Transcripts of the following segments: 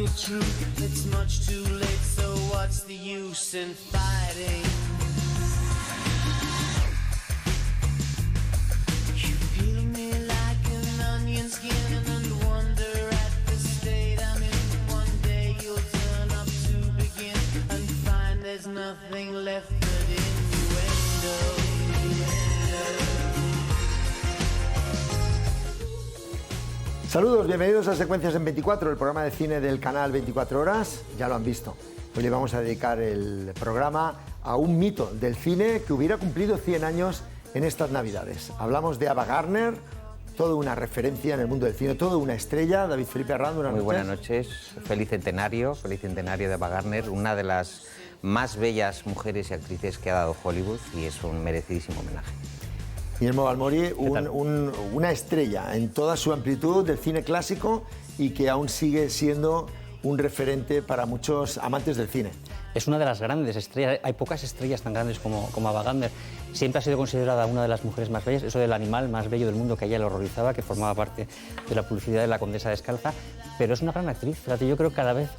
the truth. It's much too late, so what's the use in fighting? You peel me like an onion skin and wonder at the state I'm in. One day you'll turn up to begin and find there's nothing left but innuendo. Saludos, bienvenidos a Secuencias en 24, el programa de cine del canal 24 Horas. Ya lo han visto. Hoy le vamos a dedicar el programa a un mito del cine que hubiera cumplido 100 años en estas Navidades. Hablamos de Ava Gardner, toda una referencia en el mundo del cine, toda una estrella. David Felipe Arrand, buenas noches. Muy buenas noches, feliz centenario de Ava Gardner, una de las más bellas mujeres y actrices que ha dado Hollywood y es un merecidísimo homenaje. Guillermo Balmori, una estrella en toda su amplitud del cine clásico y que aún sigue siendo un referente para muchos amantes del cine. Es una de las grandes estrellas, hay pocas estrellas tan grandes como Ava Gardner. Siempre ha sido considerada una de las mujeres más bellas, eso del animal más bello del mundo que a ella le horrorizaba, que formaba parte de la publicidad de La Condesa Descalza, pero es una gran actriz. Fíjate, yo creo que cada vez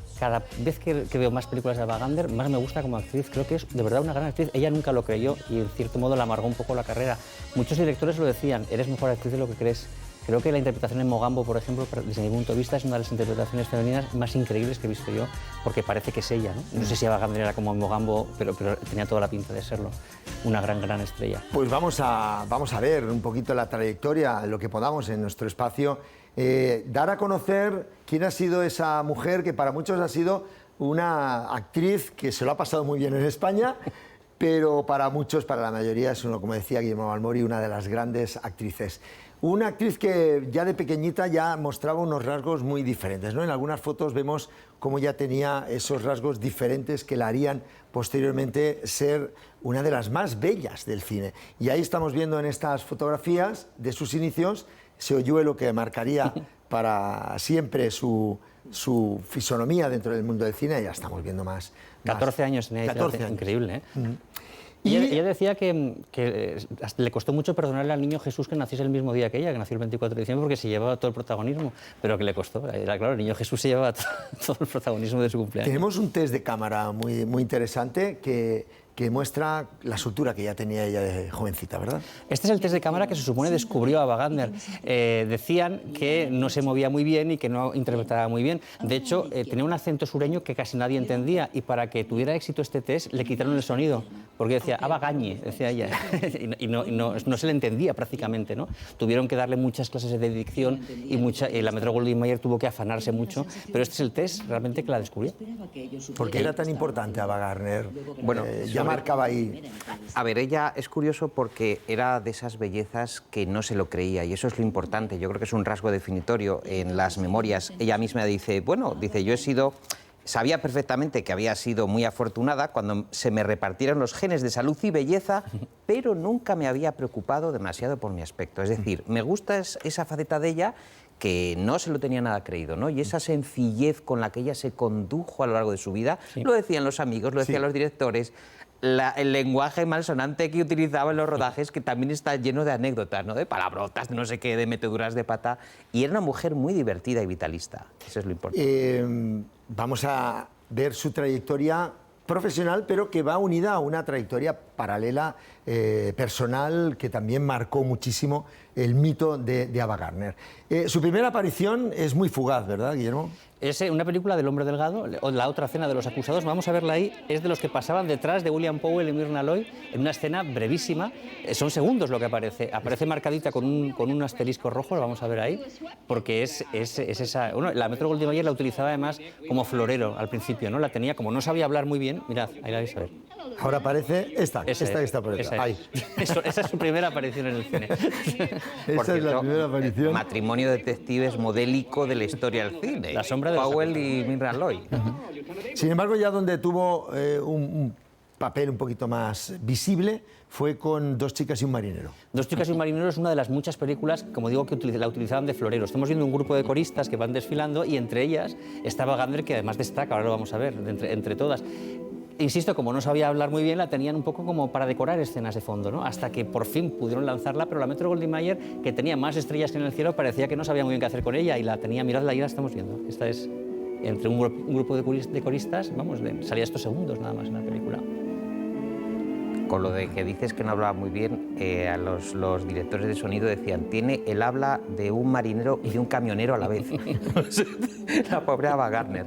que veo más películas de Ava Gardner, más me gusta como actriz. Creo que es de verdad una gran actriz. Ella nunca lo creyó y en cierto modo le amargó un poco la carrera. Muchos directores lo decían, eres mejor actriz de lo que crees. Creo que la interpretación en Mogambo, por ejemplo, desde mi punto de vista, es una de las interpretaciones femeninas más increíbles que he visto yo, porque parece que es ella, ¿no? No sé si Ava Gardner era como en Mogambo, pero tenía toda la pinta de serlo. Una gran estrella. Pues vamos a ver un poquito la trayectoria, lo que podamos en nuestro espacio, dar a conocer quién ha sido esa mujer que para muchos ha sido una actriz que se lo ha pasado muy bien en España, pero para muchos, para la mayoría, es uno, como decía Guillermo Balmori, una de las grandes actrices. Una actriz que ya de pequeñita ya mostraba unos rasgos muy diferentes, ¿no? En algunas fotos vemos cómo ya tenía esos rasgos diferentes que la harían posteriormente ser una de las más bellas del cine. Y ahí estamos viendo en estas fotografías de sus inicios ese hoyuelo que marcaría para siempre su fisonomía dentro del mundo del cine. Ya estamos viendo más. 14 años tenía, 14 años. Increíble, ¿eh? Y ella decía que le costó mucho perdonarle al niño Jesús que naciese el mismo día que ella, que nació el 24 de diciembre, porque se llevaba todo el protagonismo, pero que le costó. Era claro, el niño Jesús se llevaba todo el protagonismo de su cumpleaños. Tenemos un test de cámara muy interesante que muestra la soltura que ya tenía ella de jovencita, ¿verdad? Este es el test de cámara que se supone descubrió Ava Gardner. Decían que no se movía muy bien y que no interpretaba muy bien. De hecho, tenía un acento sureño que casi nadie entendía y para que tuviera éxito este test le quitaron el sonido, porque decía Ava Gagne, decía ella, y no se le entendía prácticamente, ¿no? Tuvieron que darle muchas clases de dicción y la Metro-Goldwyn-Mayer tuvo que afanarse mucho, pero este es el test realmente que la descubrió. ¿Por qué era tan importante Ava Gardner? Bueno, ya marcaba ahí. A ver, ella es curioso porque era de esas bellezas que no se lo creía y eso es lo importante. Yo creo que es un rasgo definitorio en las memorias. Ella misma dice, sabía perfectamente que había sido muy afortunada cuando se me repartieron los genes de salud y belleza, pero nunca me había preocupado demasiado por mi aspecto. Es decir, me gusta esa faceta de ella que no se lo tenía nada creído, ¿no? Y esa sencillez con la que ella se condujo a lo largo de su vida, lo decían los amigos, lo decían los directores, el lenguaje malsonante que utilizaba en los rodajes, que también está lleno de anécdotas, ¿no? De palabrotas, de no sé qué, de meteduras de pata. Y era una mujer muy divertida y vitalista. Eso es lo importante. Vamos a ver su trayectoria profesional, pero que va unida a una trayectoria paralela, personal, que también marcó muchísimo el mito de Ava Gardner. Su primera aparición es muy fugaz, ¿verdad, Guillermo? Es una película del hombre delgado, o La otra cena de los acusados. Vamos a verla ahí. Es de los que pasaban detrás de William Powell y Myrna Loy en una escena brevísima. Son segundos lo que aparece. Aparece marcadita con un asterisco rojo, lo vamos a ver ahí, porque es esa... Bueno, la Metro-Goldwyn-Mayer la utilizaba además como florero al principio, ¿no? La tenía, como no sabía hablar muy bien, mirad, ahí la vais a ver. Ahora aparece esta que está por detrás. Ahí. Esa es su primera aparición en el cine. Esa es la primera aparición. Matrimonio de detectives modélico de la historia del cine. La sombra de Powell y Myrna Loy. Sin embargo, ya donde tuvo un papel un poquito más visible fue con Dos chicas y un marinero. Dos chicas y un marinero es una de las muchas películas, como digo, que la utilizaban de florero. Estamos viendo un grupo de coristas que van desfilando y entre ellas estaba Gardner, que además destaca, ahora lo vamos a ver, entre todas. Insisto, como no sabía hablar muy bien, la tenían un poco como para decorar escenas de fondo, ¿no? Hasta que por fin pudieron lanzarla, pero la Metro-Goldwyn-Mayer, que tenía más estrellas que en el cielo, parecía que no sabía muy bien qué hacer con ella y la tenía, miradla, ahí la estamos viendo. Esta es entre un grupo de coristas, vamos, salía estos segundos nada más en la película. Con lo de que dices que no hablaba muy bien, a los directores de sonido decían, tiene el habla de un marinero y de un camionero a la vez. La pobre Ava Gardner.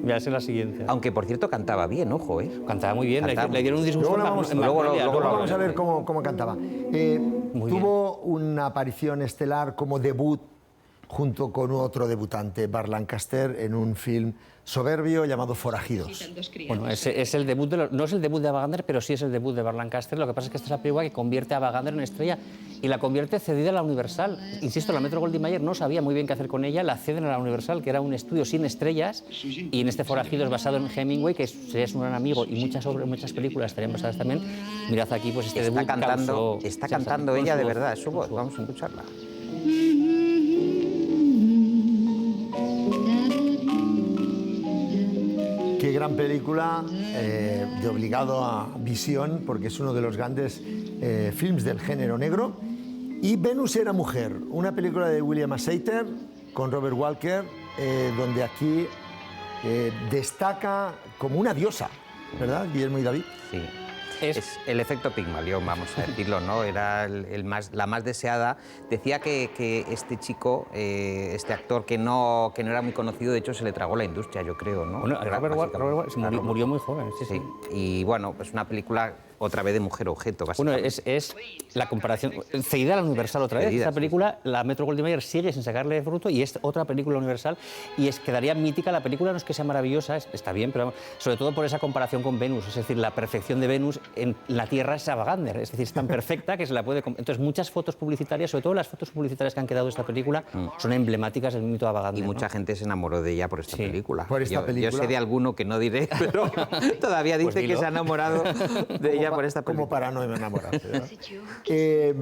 Voy a hacer la siguiente. Aunque, por cierto, cantaba bien, ojo, ¿eh? Cantaba muy bien, Cantaba le dieron un disgusto Luego vamos a ver cómo... cómo cantaba. Tuvo una aparición estelar como debut junto con otro debutante, Burt Lancaster, en un film soberbio llamado Forajidos. Bueno, es el debut no es el debut de Ava Gardner, pero sí es el debut de Burt Lancaster. Lo que pasa es que esta es la película que convierte a Ava Gardner en estrella y la convierte cedida a la Universal. Insisto, la Metro-Goldwyn-Mayer no sabía muy bien qué hacer con ella, la ceden a la Universal, que era un estudio sin estrellas, y en este Forajidos basado en Hemingway, que es un gran amigo, y muchas películas estarían basadas también. Mirad aquí, pues este debut está cantando ella de verdad, su voz. Vamos a escucharla. Qué gran película, de obligado a visión, porque es uno de los grandes films del género negro. Y Venus era mujer, una película de William Sater con Robert Walker, donde aquí destaca como una diosa, ¿verdad, Guillermo y David? Sí. Es el efecto Pigmalión, vamos a decirlo, ¿no? Era la más deseada. Decía que este chico, este actor que no era muy conocido, de hecho se le tragó la industria, yo creo, ¿no? Bueno, Robert Walker murió muy joven, sí. Y bueno, pues una película otra vez de mujer objeto, básicamente. Bueno, es la comparación, cedida a la Universal otra vez. Esta película, la Metro-Goldwyn-Mayer sigue sin sacarle fruto y es otra película universal y quedaría mítica. La película no es que sea maravillosa, está bien, pero sobre todo por esa comparación con Venus, es decir, la perfección de Venus en la Tierra es Ava Gardner, es decir, es tan perfecta que se la puede... Entonces, muchas fotos publicitarias, sobre todo las fotos publicitarias que han quedado de esta película, son emblemáticas del mito de Ava Gardner. Y mucha gente se enamoró de ella por esta película. Por esta película. Yo sé de alguno que no diré, pero todavía dice que se ha enamorado de ella por esta película. Como para no enamorarse, ¿verdad?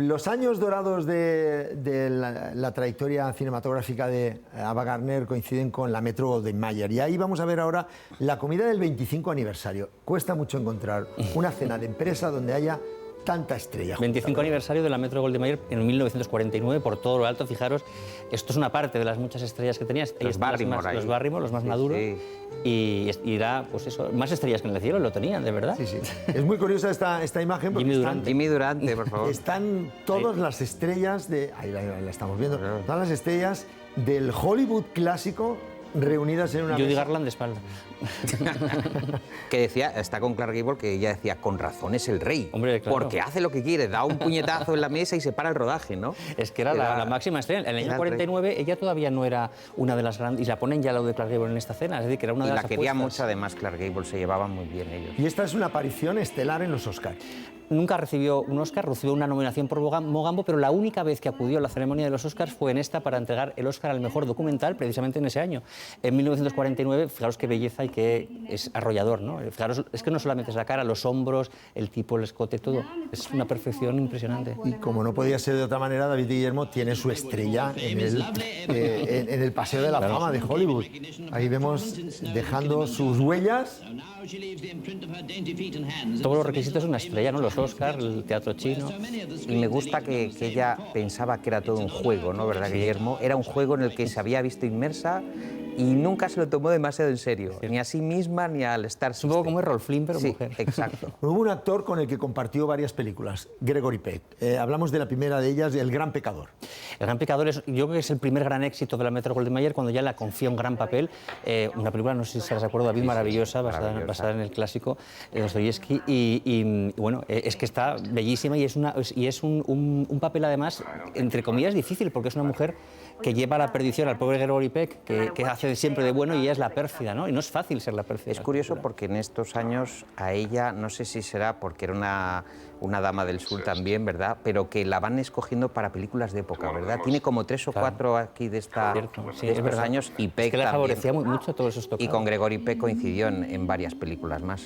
Los años dorados de la trayectoria cinematográfica de Ava Gardner coinciden con la Metro-Goldwyn-Mayer. Y ahí vamos a ver ahora la comida del 25 aniversario. Cuesta mucho encontrar una cena de empresa donde haya tanta estrella. 25 aniversario de la Metro-Goldwyn-Mayer en 1949, por todo lo alto. Fijaros, esto es una parte de las muchas estrellas que tenía. Los Barrymore, los más maduros. Sí. Y era, pues eso, más estrellas que en el cielo, lo tenían, de verdad. Sí, sí. Es muy curiosa esta imagen porque Jimmy Durante, por favor. Están todas las estrellas de... Ahí la estamos viendo. Todas las estrellas del Hollywood clásico reunidas en una Judy mesa. Garland de espalda. Que decía, está con Clark Gable, que ella decía, con razón es el rey. Hombre, claro. Porque hace lo que quiere, da un puñetazo en la mesa y se para el rodaje, ¿no? Es que era la máxima estrella. En el año 49 ella todavía no era una de las grandes... Y la ponen ya al lado de Clark Gable en esta escena. Es decir, que era una de las la quería apuestas. mucho, además, Clark Gable, se llevaban muy bien ellos. Y esta es una aparición estelar en los Oscars. Nunca recibió un Oscar, recibió una nominación por Mogambo, pero la única vez que acudió a la ceremonia de los Oscars fue en esta para entregar el Oscar al mejor documental, precisamente en ese año. En 1949, fijaros qué belleza y qué es arrollador, ¿no? Fijaros, es que no solamente es la cara, los hombros, el tipo, el escote, todo. Es una perfección impresionante. Y como no podía ser de otra manera, David Guillermo tiene su estrella en el Paseo de la Fama de Hollywood. Ahí vemos dejando sus huellas. Todos los requisitos de una estrella, ¿no? Los Oscars, el teatro chino. Y me gusta que ella pensaba que era todo un juego, ¿no? ¿Verdad, Guillermo? Era un juego en el que se había visto inmersa y nunca se lo tomó demasiado en serio, ni a sí misma ni al Star System. Es un poco como Errol Flynn, pero sí, mujer. Exacto. Hubo un actor con el que compartió varias películas, Gregory Peck. Hablamos de la primera de ellas, El Gran Pecador. El Gran Pecador yo creo que es el primer gran éxito de la Metro-Goldwyn-Mayer cuando ya la confía un gran papel. Una película, no sé si se las acuerdo, David, maravillosa, basada en el clásico de Dostoyevsky. Y bueno, es que está bellísima y es un papel además, entre comillas, difícil, porque es una mujer que lleva a la perdición al pobre Gregory Peck, que hace siempre de bueno y ella es la pérfida, ¿no? Y no es fácil ser la pérfida. Es curioso porque en estos años a ella, no sé si será porque era una dama del sur también, ¿verdad? Pero que la van escogiendo para películas de época, ¿verdad? Tiene como 3 o 4 aquí de estos años y Peck es que le también. favorecía mucho todos esos tocados. Y con Gregory Peck coincidió en varias películas más.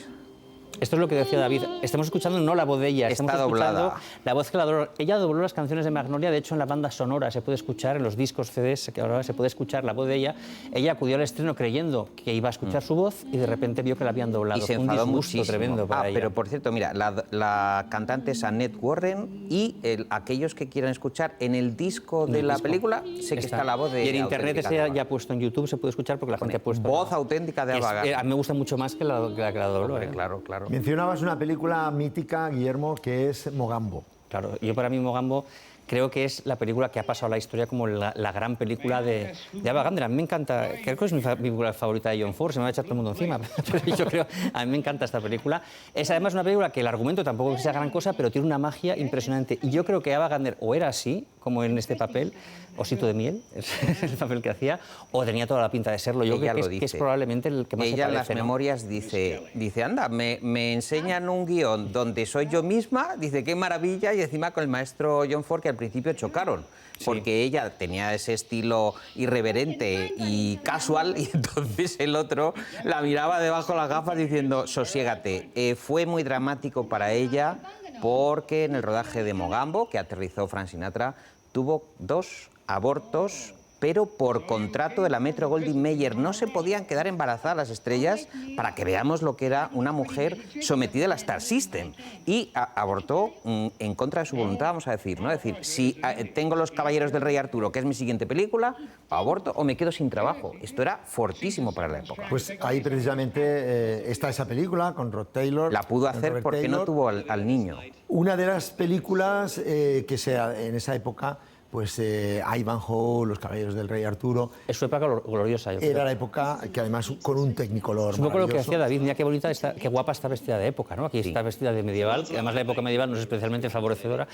Esto es lo que decía David. Estamos escuchando no la voz de ella, estamos escuchando doblada. la voz que la dobló. Ella dobló las canciones de Magnolia, de hecho en la banda sonora se puede escuchar, en los discos CDs, que ahora se puede escuchar la voz de ella. Ella acudió al estreno creyendo que iba a escuchar su voz y de repente vio que la habían doblado. Y se Fue enfadó un disgusto muchísimo. tremendo para ella. Pero por cierto, mira, la cantante es Annette Warren y aquellos que quieran escuchar en el disco de la película, sé que está la voz de Y en internet auténtica de ese Ava. ya puesto en YouTube se puede escuchar porque la gente ha puesto... Voz auténtica de Ava Gardner. A mí me gusta mucho más que la dobló. Hombre, claro, claro. Mencionabas una película mítica, Guillermo, que es Mogambo. Claro, yo para mí Mogambo creo que es la película que ha pasado a la historia como la gran película de Ava Gardner. A mí me encanta, creo que es mi película favorita de John Ford, se me va a echar todo el mundo encima, pero yo creo, a mí me encanta esta película. Es además una película que el argumento tampoco sea gran cosa, pero tiene una magia impresionante. Y yo creo que Ava Gardner o era así, como en este papel, Osito de miel, es el papel que hacía, o tenía toda la pinta de serlo. Yo Ella creo lo que es dice. probablemente el que más se Ella en parece, las ¿no? memorias dice anda, me enseñan un guión donde soy yo misma, dice qué maravilla, y encima con el maestro John Ford, que al principio chocaron, porque ella tenía ese estilo irreverente y casual, y entonces el otro la miraba debajo de las gafas diciendo, sosiégate. Fue muy dramático para ella porque en el rodaje de Mogambo, que aterrizó Frank Sinatra, tuvo 2 abortos, pero por contrato de la Metro-Goldwyn-Mayer no se podían quedar embarazadas las estrellas, para que veamos lo que era una mujer sometida a la Star System. Y abortó en contra de su voluntad, vamos a decir, ¿no? Es decir, si tengo Los Caballeros del Rey Arturo, que es mi siguiente película, aborto o me quedo sin trabajo. Esto era fortísimo para la época. Pues ahí precisamente está esa película con Rod Taylor. La pudo con hacer Robert porque Taylor. no tuvo al niño. Una de las películas en esa época, pues Ivanhoe, Los Caballeros del Rey Arturo, Es su época gloriosa, yo creo. era la época que además con un Technicolor Es un poco lo que maravilloso. hacía David, mira qué bonita, qué guapa está vestida de época, ¿no? Aquí está vestida de medieval, que además la época medieval no es especialmente favorecedora,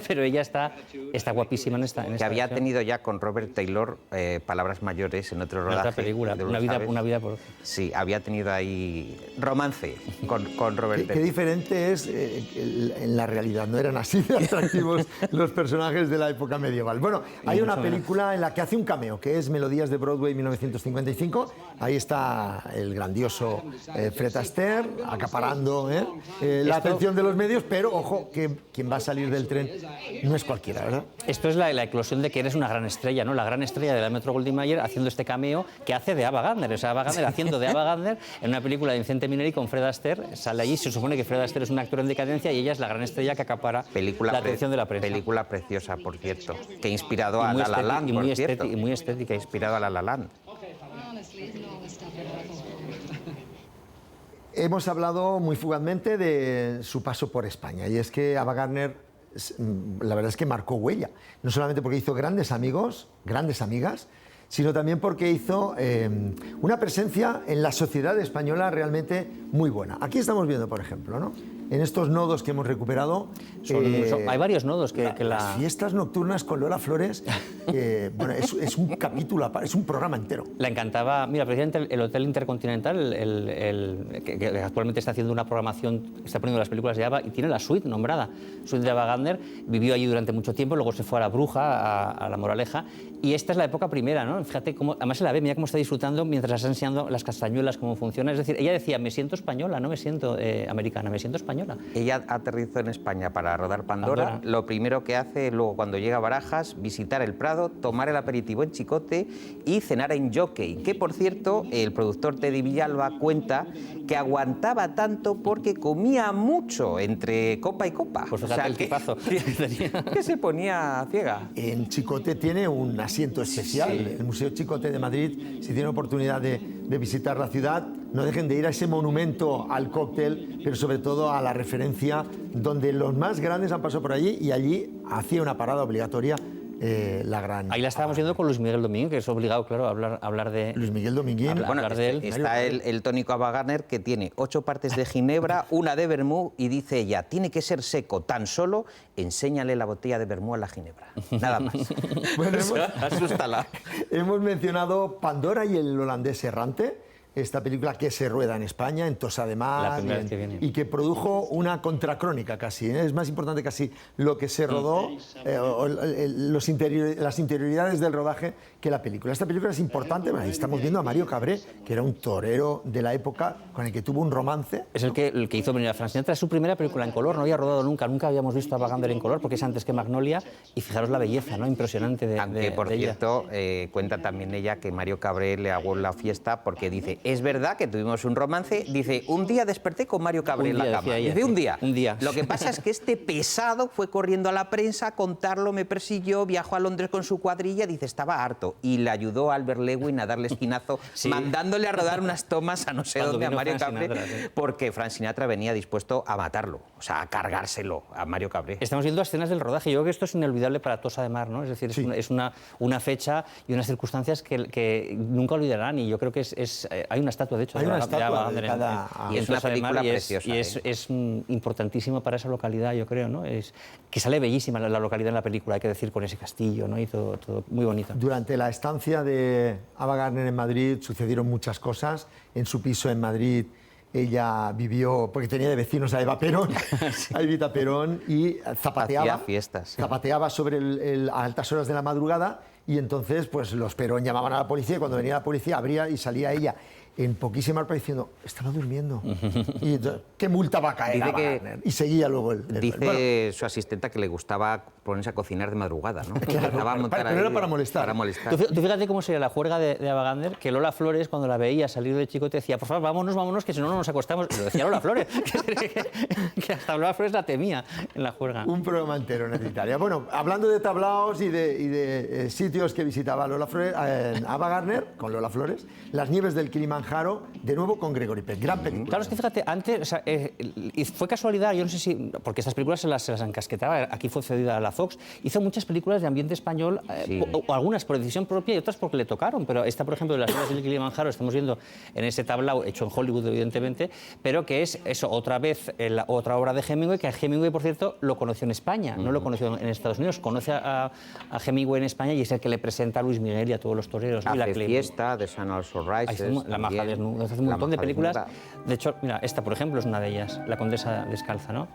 pero ella está guapísima en esta Que había versión. tenido ya con Robert Taylor palabras mayores en otro En rodaje. otra película, de una vida por... Sí, había tenido ahí romance con Robert Qué Taylor. diferente es en la realidad, no eran así de atractivos los personajes de la época medieval. Bueno, hay una película en la que hace un cameo, que es Melodías de Broadway 1955. Ahí está el grandioso Fred Astaire, acaparando la atención de los medios, pero ojo, que quien va a salir del tren no es cualquiera, ¿verdad? Esto es la eclosión de que eres una gran estrella, ¿no? La gran estrella de la Metro-Goldwyn-Mayer haciendo este cameo que hace de Ava Gardner. O sea, Ava Gardner haciendo de Ava Gardner en una película de Vicente Minelli con Fred Astaire. Sale allí, se supone que Fred Astaire es un actor en decadencia y ella es la gran estrella que acapara la atención de la prensa. Película preciosa, por cierto, que ha inspirado a muy La La Land, y por muy cierto. estética, y muy estética. Que ha inspirado a La La Land. Hemos hablado muy fugazmente de su paso por España, y es que Ava Gardner, la verdad es que marcó huella, no solamente porque hizo grandes amigos, grandes amigas, sino también porque hizo una presencia en la sociedad española realmente muy buena. Aquí estamos viendo, por ejemplo, ¿no? En estos nodos que hemos recuperado... Hay varios nodos que Las fiestas nocturnas con Lola Flores, bueno, es un capítulo, es un programa entero. La encantaba, mira, precisamente el Hotel Intercontinental, que actualmente está haciendo una programación, está poniendo las películas de Ava y tiene la suite nombrada, suite de Ava Gardner, vivió allí durante mucho tiempo, luego se fue a La Bruja, a La Moraleja, y esta es la época primera, ¿no? Fíjate cómo, además se la ve, mira cómo está disfrutando mientras está enseñando las castañuelas, cómo funciona, es decir, ella decía, me siento española, no me siento americana, me siento española. Ella aterrizó en España para rodar Pandora. Lo primero que hace, luego cuando llega a Barajas, visitar el Prado, tomar el aperitivo en Chicote y cenar en Jockey, que por cierto, el productor Teddy Villalba cuenta que aguantaba tanto porque comía mucho entre copa y copa. Pues fíjate el tipazo que tenía. Que se ponía ciega. En Chicote tiene un asiento especial. Sí. El Museo Chicote de Madrid, si tienen oportunidad de visitar la ciudad, no dejen de ir a ese monumento al cóctel, pero sobre todo a la referencia donde los más grandes han pasado por allí, y allí hacía una parada obligatoria la gran... Ahí la estábamos viendo con Luis Miguel Domínguez, que es obligado, claro, a hablar de... Luis Miguel Domínguez. Bueno, hablar de él. está el tónico Ava Gardner, que tiene 8 partes de ginebra, una de vermú, y dice ella, tiene que ser seco tan solo, enséñale la botella de vermú a la ginebra. Nada más. Bueno, Asústala. hemos mencionado Pandora y el holandés errante. esta película que se rueda en España, en Tossa de Mar, La primera vez que viene. y que produjo una contracrónica casi. Es más importante casi lo que se rodó, las interioridades del rodaje, que la película. Esta película es importante, ahí estamos viendo a Mario Cabré, que era un torero de la época con el que tuvo un romance. Es el que hizo venir a Frank Sinatra. Es su primera película en color, no había rodado nunca habíamos visto a Ava Gardner en color, porque es antes que Magnolia, y fijaros la belleza, ¿no? Impresionante de Aunque, por de ella. cierto, cuenta también ella que Mario Cabré le aguó la fiesta porque dice, es verdad que tuvimos un romance, dice, un día desperté con Mario Cabré en la cama. decía ella, Dice, sí. un día. Un día. Lo que pasa es que este pesado fue corriendo a la prensa a contarlo, me persiguió, viajó a Londres con su cuadrilla, dice, estaba harto. Y le ayudó a Albert Lewin a darle esquinazo, Sí. mandándole a rodar unas tomas a no sé Cuando dónde a vino Mario Frank Cabré, Sinatra, sí. porque Frank Sinatra venía dispuesto a matarlo, o sea, a cargárselo a Mario Cabré. Estamos viendo escenas del rodaje. Yo creo que esto es inolvidable para Tossa de Mar, ¿no? Es decir, es una fecha y unas circunstancias que nunca olvidarán. Y yo creo que hay una estatua, de hecho, Hay una de estatua Ava de Gardner cada- y es una Tossa de Mar, película y preciosa, es importantísimo para esa localidad, yo creo, ¿no? Que sale bellísima la localidad en la película, hay que decir, con ese castillo, ¿no? Y todo muy bonito. Durante la estancia de Ava Gardner en Madrid sucedieron muchas cosas. En su piso en Madrid ella vivió, porque tenía de vecinos a Eva Perón, a Evita Perón, y zapateaba. Hacía fiestas, sí. Zapateaba a altas horas de la madrugada, y entonces pues los Perón llamaban a la policía, y cuando venía la policía abría y salía ella en poquísima ropa diciendo, estaba durmiendo. Y entonces, ¿qué multa va a caer? Dice Ava que- Gardner? Y seguía luego el... Dice bueno, su asistenta que le gustaba ponerse a cocinar de madrugada, ¿no? Claro, Empezaba a montar pero era ahí para molestar. Para molestar. Tú fíjate cómo sería la juerga de Ava Gardner, que Lola Flores, cuando la veía salir del Chicote, decía, por favor, vámonos, que si no, no nos acostamos. Lo decía Lola Flores, que hasta Lola Flores la temía en la juerga. un programa entero necesitaría. Bueno, hablando de tablaos y de sitios que visitaba Ava Gardner, con Lola Flores, las nieves del Kilimanjaro, de nuevo con Gregory Peck. Gran película. Claro, es que fíjate, antes, o sea, y fue casualidad, yo no sé si, porque estas películas se las encasquetaba, aquí fue cedida a la Fox, hizo muchas películas de ambiente español, Sí. o algunas por decisión propia y otras porque le tocaron, pero esta, por ejemplo, de las nieves del Kilimanjaro, estamos viendo en ese tablao, hecho en Hollywood, evidentemente, pero que es eso, otra vez, otra obra de Hemingway, que a Hemingway, por cierto, lo conoció en España, no lo conoció en Estados Unidos, conoce a Hemingway en España y es el que le presenta a Luis Miguel y a todos los toreros. ¿no? Y Hace Clem- fiesta, The Sun Also Ahí Rises. está, La maja también. desnuda, hace un La montón de maja películas. desnuda. De hecho, mira, esta, por ejemplo, es una de ellas, La condesa descalza, ¿no?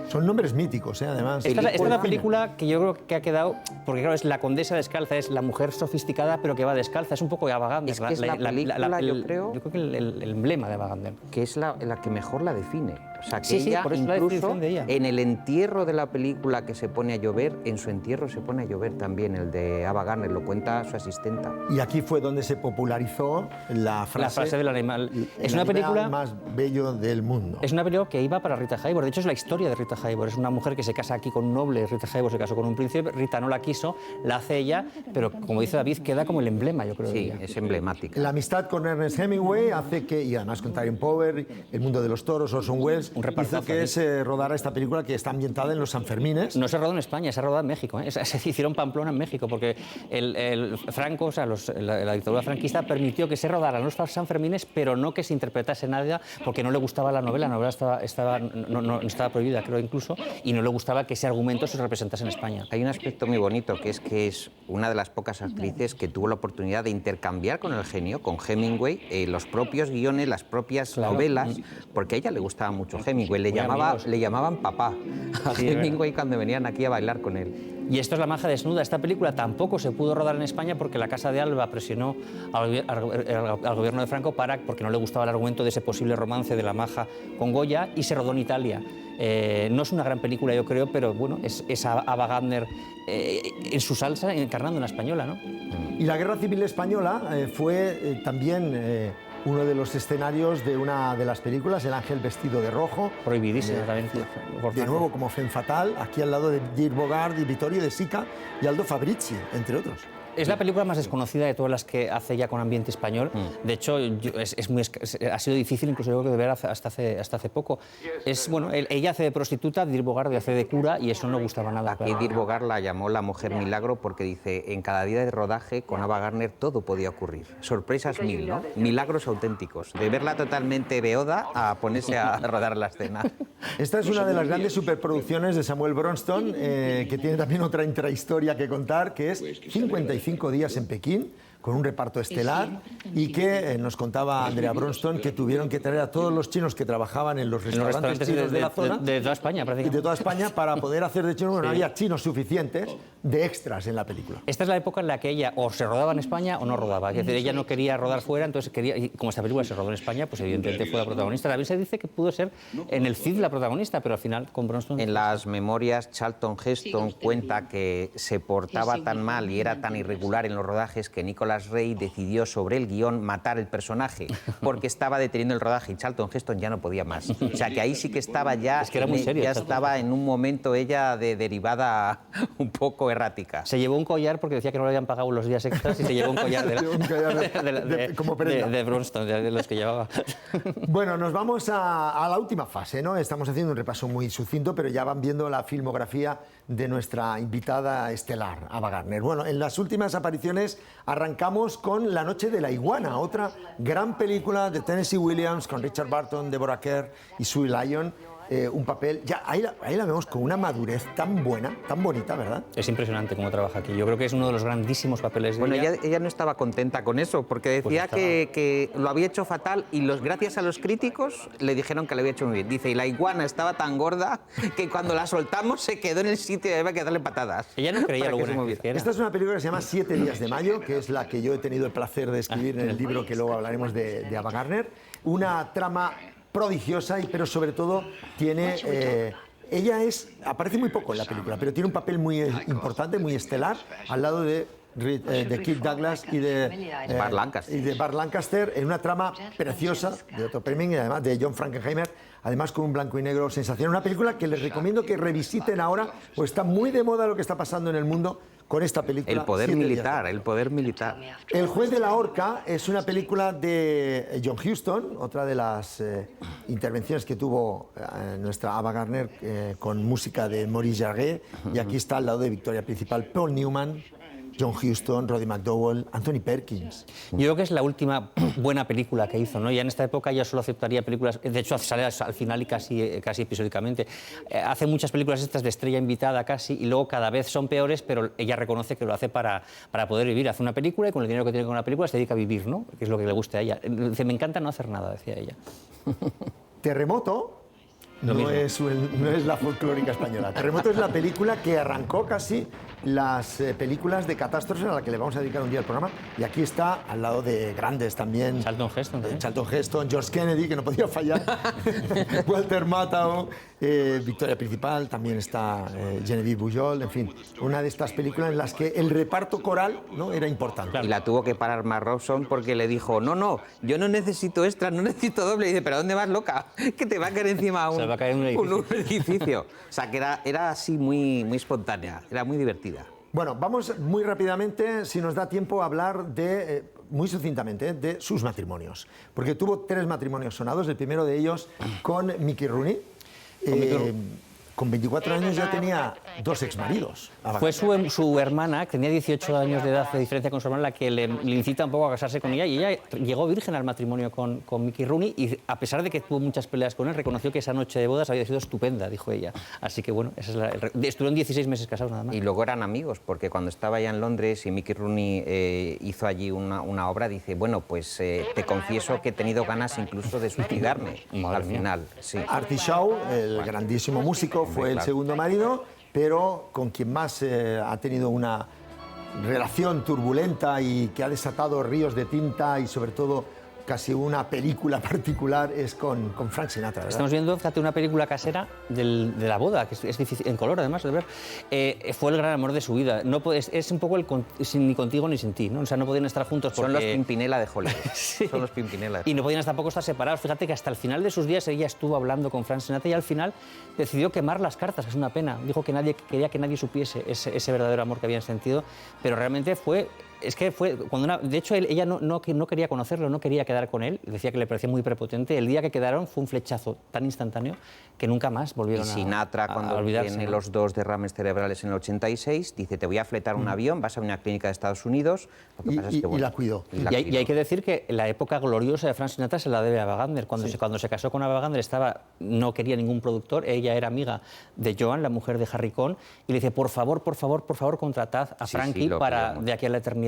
Son nombres míticos, además. Esta es la película que yo creo que ha quedado, porque claro, es la condesa descalza, es la mujer sofisticada pero que va descalza, es un poco de Ava Gardner. Es que es la película, yo creo- Yo creo que el emblema de Ava Gardner. Que es la que mejor la define. O sea, que Sí, sí, ella, por eso la incluso definición de ella. en el entierro de la película que se pone a llover, en su entierro se pone a llover también, el de Ava Gardner, lo cuenta su asistenta. Y aquí fue donde se popularizó la frase, La frase del animal. Es el una animal película... más bello del mundo. Es una película que iba para Rita Hayworth. De hecho, es la historia de Rita Hayworth. Es una mujer que se casa aquí con un noble. Rita Hayworth se casó con un príncipe. Rita no la quiso, la hace ella, pero como dice David, queda como el emblema, yo creo. de Sí, ella. es emblemática. La amistad con Ernest Hemingway hace que, y además con Tyrone Power, El mundo de los toros, Orson Welles, Un repartazo hizo que aquí. se rodara esta película que está ambientada en los Sanfermines. No se rodó en España, se rodó en México. ¿eh? Se hicieron Pamplona en México, porque el Franco, o sea, la dictadura franquista permitió que se rodaran los Sanfermines, pero no que se interpretase nada, porque no le gustaba la novela. La novela estaba prohibida, creo, incluso, y no le gustaba que ese argumento se representase en España. Hay un aspecto muy bonito, que es una de las pocas actrices que tuvo la oportunidad de intercambiar con el genio, con Hemingway, los propios guiones, las propias Claro. novelas, porque a ella le gustaba mucho Hemingway, Muy amigos. le llamaban papá a Sí, es Hemingway cuando venían aquí a bailar con él. Y esto es La maja desnuda. Esta película tampoco se pudo rodar en España porque la Casa de Alba presionó al gobierno de Franco porque no le gustaba el argumento de ese posible romance de la maja con Goya, y se rodó en Italia. No es una gran película, yo creo, pero bueno, es Ava Gardner en su salsa, encarnando una española, ¿no? Y la Guerra Civil Española fue también uno de los escenarios de una de las películas, El ángel vestido de rojo. Prohibidísima también. por De Franco. nuevo, como Femme Fatale, aquí al lado de Dirk Bogarde y Vittorio De Sica y Aldo Fabrizi, entre otros. Es la película más desconocida de todas las que hace ya con ambiente español. De hecho, ha sido difícil incluso yo creo de ver hasta hace poco. Bueno, ella hace de prostituta, Dirk Bogarde hace de cura, y eso no gustaba nada. Aquí claro. Dirk Bogarde la llamó la mujer milagro porque dice, en cada día de rodaje con Ava Gardner todo podía ocurrir. Sorpresas mil, ¿no? Milagros auténticos. De verla totalmente beoda a ponerse a rodar la escena. Esta es una de las grandes superproducciones de Samuel Bronston, que tiene también otra intrahistoria que contar, que es 55 días en Pekín, con un reparto estelar y que nos contaba Andrea Bronston que tuvieron que traer a todos los chinos que trabajaban en los restaurantes chinos de la zona de toda España, y prácticamente. de toda España para poder hacer de chinos. No había chinos suficientes de extras en la película. Esta es la época en la que ella o se rodaba en España o no rodaba. Es decir, ella no quería rodar fuera, entonces quería, y como esta película se rodó en España, pues evidentemente fue la protagonista. También se dice que pudo ser en el Cid la protagonista, pero al final con Bronston... En las memorias, Charlton Heston cuenta que se portaba tan mal y era tan irregular en los rodajes que Nicolas Ray decidió sobre el guión matar el personaje porque estaba deteniendo el rodaje y Charlton Heston ya no podía más. O sea, que ahí sí que estaba ya... Es que era muy serio, ya Charlton. estaba en un momento ella de derivada un poco errática. Se llevó un collar porque decía que no le habían pagado los días extras y se llevó un collar Como prenda. de Bronston, de los que llevaba. Bueno, nos vamos a la última fase, ¿no? Estamos haciendo un repaso muy sucinto, pero ya van viendo la filmografía de nuestra invitada estelar, Ava Gardner. Bueno, en las últimas apariciones arrancamos con La noche de la iguana, otra gran película de Tennessee Williams con Richard Burton, Deborah Kerr y Sue Lyon. Un papel, ya ahí la vemos con una madurez tan buena, tan bonita, ¿verdad? Es impresionante cómo trabaja aquí. Yo creo que es uno de los grandísimos papeles de Bueno, ella. ella no estaba contenta con eso, porque decía Pues que lo había hecho fatal y gracias a los críticos le dijeron que lo había hecho muy bien. Dice, y la iguana estaba tan gorda que cuando la soltamos se quedó en el sitio y había que darle patadas. Ella no creía para lo que buena se actriz moviera. que era. Esta es una película que se llama 7 días de mayo, que es la que yo he tenido el placer de escribir en el libro que luego hablaremos de Ava Gardner. Una trama prodigiosa, pero sobre todo tiene... ella aparece muy poco en la película, pero tiene un papel muy importante, muy estelar, al lado de Kirk Douglas y de Burt Lancaster, en una trama preciosa de Otto Preming y además de John Frankenheimer, además con un blanco y negro sensacional. Una película que les recomiendo que revisiten ahora, pues está muy de moda lo que está pasando en el mundo con esta película. El poder militar, el poder militar. El juez de la horca es una película de John Huston, otra de las intervenciones que tuvo nuestra Ava Gardner con música de Maurice Jarre, y aquí está al lado de Victoria Principal Paul Newman, John Huston, Roddy McDowall, Anthony Perkins. Yo creo que es la última buena película que hizo, ¿no? Ya en esta época ya solo aceptaría películas, de hecho sale al final y casi episódicamente. Hace muchas películas estas de estrella invitada casi y luego cada vez son peores, pero ella reconoce que lo hace para poder vivir. Hace una película y con el dinero que tiene con una película se dedica a vivir, ¿no? Que es lo que le gusta a ella. Dice, me encanta no hacer nada, decía ella. Terremoto no es la folclórica española. Terremoto es la película que arrancó casi las películas de catástrofe a la que le vamos a dedicar un día al programa. Y aquí está, al lado de grandes también. Charlton Heston también. Charlton Heston, George Kennedy, que no podía fallar. Walter Matthau, Victoria Principal, también está Genevieve Bujold. En fin, una de estas películas en las que el reparto coral, ¿no?, era importante. Y la tuvo que parar Mark Robson porque le dijo, no, yo no necesito extra, no necesito doble. Y dice, ¿pero dónde vas, loca? Que te va a caer encima Se va a caer un edificio. O sea, que era así muy espontánea, era muy divertida. Bueno, vamos muy rápidamente, si nos da tiempo, a hablar muy sucintamente, de sus matrimonios. Porque tuvo 3 matrimonios sonados, el primero de ellos con Mickey Rooney. Con 24 años ya tenía 2 exmaridos. Fue su hermana, que tenía 18 años de edad de diferencia con su hermana, la que le incita un poco a casarse con ella, y ella llegó virgen al matrimonio con Mickey Rooney, y a pesar de que tuvo muchas peleas con él, reconoció que esa noche de bodas había sido estupenda, dijo ella. Así que bueno, estuvieron 16 meses casados nada más. Y luego eran amigos, porque cuando estaba allá en Londres y Mickey Rooney hizo allí una obra, dice, bueno, pues te confieso que he tenido ganas incluso de suicidarme al final. Sí. Artie Shaw, el grandísimo músico, fue el segundo marido, pero con quien más ha tenido una relación turbulenta y que ha desatado ríos de tinta y sobre todo casi una película particular es con Frank Sinatra, ¿verdad? Estamos viendo, fíjate, una película casera de la boda, que es difícil, en color además de ver. Fue el gran amor de su vida. No es un poco ni contigo ni sin ti, ¿no? O sea, no podían estar juntos porque... Son los Pimpinela de Hollywood. Sí. Son los Pimpinela. Y no podían tampoco estar separados. Fíjate que hasta el final de sus días ella estuvo hablando con Frank Sinatra y al final decidió quemar las cartas, que es una pena. Dijo que quería que nadie supiese ese verdadero amor que habían sentido, pero realmente fue... Es que fue cuando de hecho ella no quería conocerlo, no quería quedar con él, decía que le parecía muy prepotente. El día que quedaron fue un flechazo tan instantáneo que nunca más volvieron y Sinatra, a cuando olvidarse, tiene ¿no? los 2 derrames cerebrales en el 86, dice, te voy a fletar un avión, vas a una clínica de Estados Unidos. Lo que pasa es que, bueno, y la cuidó. Y hay que decir que la época gloriosa de Frank Sinatra se la debe a Ava Gardner. Cuando se casó con Ava Gardner no quería ningún productor, ella era amiga de Joan, la mujer de Harry Cohn, y le dice, por favor, contratad a Frankie para, de aquí a la eternidad,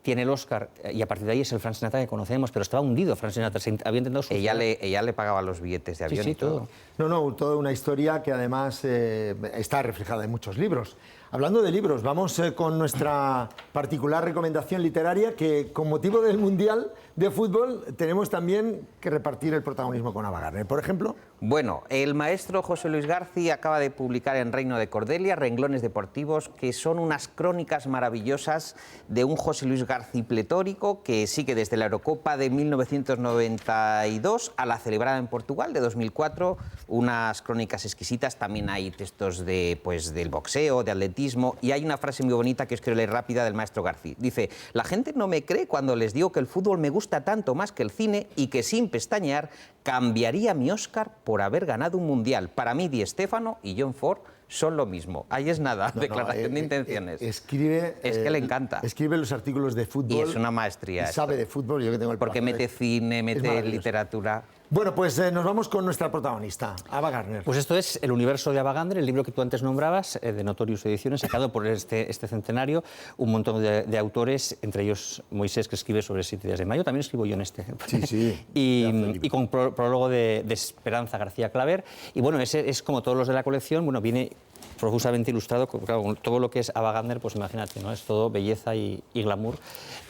tiene el Oscar y a partir de ahí es el Frank Sinatra que conocemos, pero estaba hundido Frank Sinatra, había intentado suicidar. Ella le pagaba los billetes de avión Sí, y todo. No, toda una historia que además está reflejada en muchos libros. Hablando de libros, vamos con nuestra particular recomendación literaria, que con motivo del Mundial de Fútbol tenemos también que repartir el protagonismo con Ava Gardner. Por ejemplo... Bueno, el maestro José Luis García acaba de publicar en Reino de Cordelia Renglones deportivos, que son unas crónicas maravillosas de un José Luis García pletórico que sigue desde la Eurocopa de 1992 a la celebrada en Portugal de 2004, unas crónicas exquisitas. También hay textos del boxeo, de atletismo, y hay una frase muy bonita que os quiero leer rápida del maestro García. Dice: la gente no me cree cuando les digo que el fútbol me gusta tanto más que el cine y que sin pestañear cambiaría mi Oscar por haber ganado un mundial. Para mí Di Stéfano y John Ford son lo mismo. Ahí es nada, declaración de intenciones. Escribe... Es que le encanta. Escribe los artículos de fútbol. Y es una maestría. Y sabe de fútbol, yo que tengo el Porque placer mete cine, mete es literatura. Bueno, pues nos vamos con nuestra protagonista, Ava Gardner. Pues esto es El universo de Ava Gardner, el libro que tú antes nombrabas, de Notorious Ediciones, sacado por este centenario, un montón de autores, entre ellos Moisés, que escribe sobre 7 días de mayo, también escribo yo en este. Sí. Y con prólogo de Esperanza García Claver. Y bueno, ese es como todos los de la colección, bueno, viene profusamente ilustrado, claro, con todo lo que es Ava Gardner, pues imagínate, ¿no? Es todo belleza y glamour.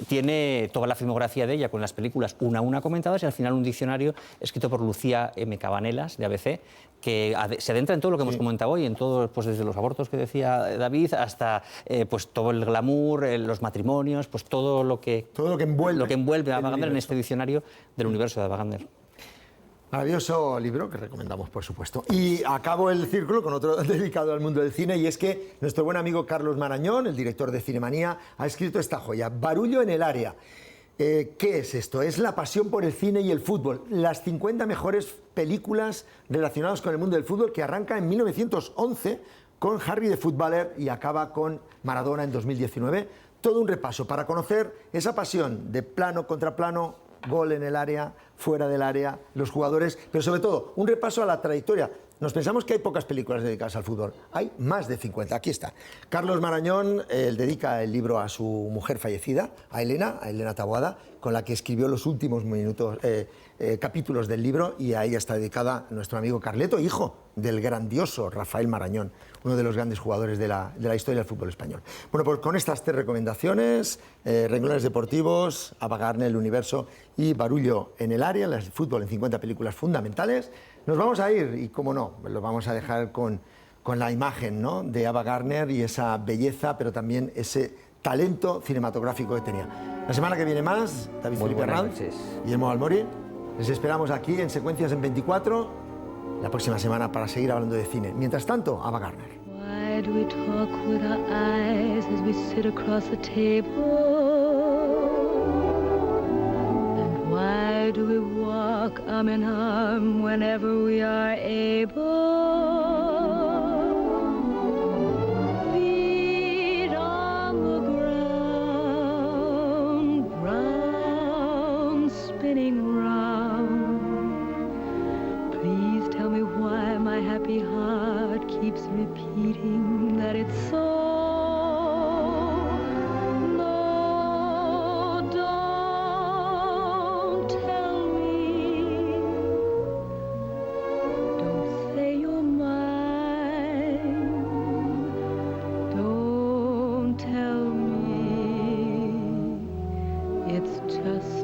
Tiene toda la filmografía de ella con las películas una a una comentadas y al final un diccionario escrito por Lucía M. Cabanelas, de ABC, que se adentra en todo lo que hemos comentado hoy, en todo, pues desde los abortos que decía David hasta pues todo el glamour, los matrimonios, pues todo lo que envuelve a Ava Gardner en este diccionario del universo de Ava Gardner. Maravilloso libro que recomendamos, por supuesto. Y acabo el círculo con otro dedicado al mundo del cine, y es que nuestro buen amigo Carlos Marañón, el director de Cinemanía, ha escrito esta joya, Barullo en el área. ¿Qué es esto? Es la pasión por el cine y el fútbol. Las 50 mejores películas relacionadas con el mundo del fútbol, que arranca en 1911 con Harry the Footballer y acaba con Maradona en 2019. Todo un repaso para conocer esa pasión de plano contra plano, gol en el área, fuera del área, los jugadores, pero sobre todo un repaso a la trayectoria. Nos pensamos que hay pocas películas dedicadas al fútbol, hay más de 50, aquí está. Carlos Marañón dedica el libro a su mujer fallecida, a Elena Taboada, con la que escribió los últimos capítulos del libro, y a ella está dedicada nuestro amigo Carleto, hijo del grandioso Rafael Marañón, uno de los grandes jugadores de la historia del fútbol español. Bueno, pues con estas 3 recomendaciones, Renglones deportivos, Ava Gardner, El universo y Barullo en el área, el fútbol en 50 películas fundamentales, nos vamos a ir, y cómo no, lo vamos a dejar con la imagen, ¿no?, de Ava Gardner y esa belleza, pero también ese talento cinematográfico que tenía. La semana que viene más, David Felipe Herranz, Guillermo Almori, les esperamos aquí en Secuencias en 24, la próxima semana para seguir hablando de cine. Mientras tanto, Ava Gardner. Why do we talk with our eyes as we sit across the table? And why do we walk arm in arm whenever we are able? Feet on the ground, round, spinning round. Please tell me why my happy heart keeps repeating that it's so. No, don't tell me. Don't say you're mine. Don't tell me. It's just